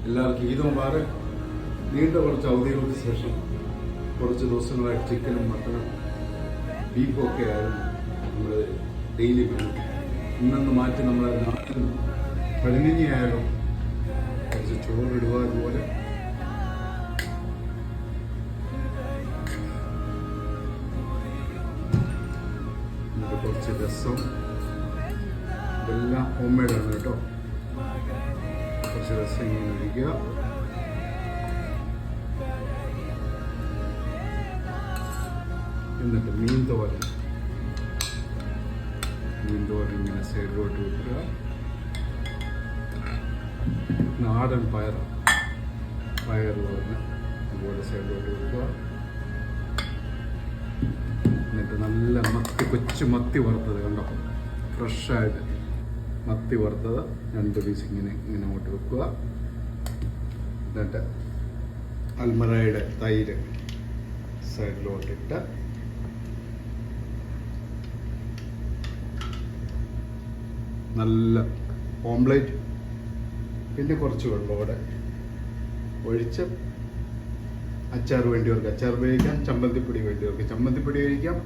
എല്ലാവർക്കും ഈദ് മുബാറക്. നീണ്ട കുറച്ച് അവധികൾക്ക് ശേഷം കുറച്ച് ദിവസങ്ങളായിട്ട് ചിക്കനും മട്ടനും ബീഫും ഒക്കെ ആയിരുന്നു നമ്മൾ ഡെയിലി വേണം. ഇന്നൊന്ന് മാറ്റി നമ്മൾ നാട്ടിൽ പതിനഞ്ചായാലും കുറച്ച് ചോറിടുക. അതുപോലെ എന്നിട്ട് കുറച്ച് രസം, ഇതെല്ലാം ഹോം മെയ്ഡാണ് കേട്ടോ. കുറച്ച് രസം ഇങ്ങനെ ഒഴിക്കുക. എന്നിട്ട് മീൻ തോരൻ ഇങ്ങനെ സൈഡിലോട്ട് വെക്കുക. നാടൻ പയർ തോരൻ അതുപോലെ സൈഡിലോട്ട് വെക്കുക. എന്നിട്ട് നല്ല കൊച്ചു മത്തി വറുത്തത് കണ്ടോ, ഫ്രഷായിട്ട് മത്തി വറുത്തത് 2 പീസ് ഇങ്ങനെ അങ്ങോട്ട് വെക്കുക. എന്നിട്ട് അൽമറയുടെ തൈര് സൈഡിലോട്ടിട്ട് നല്ല ഓംപ്ലേറ്റ്, പിന്നെ കുറച്ച് വെള്ളമോടെ ഒഴിച്ച് അച്ചാർ വേണ്ടിയവർക്ക് അച്ചാർ ഉപയോഗിക്കാം, ചമ്മന്തിപ്പൊടി വേണ്ടിയവർക്ക് ചമ്മന്തിപ്പൊടി കഴിക്കാം.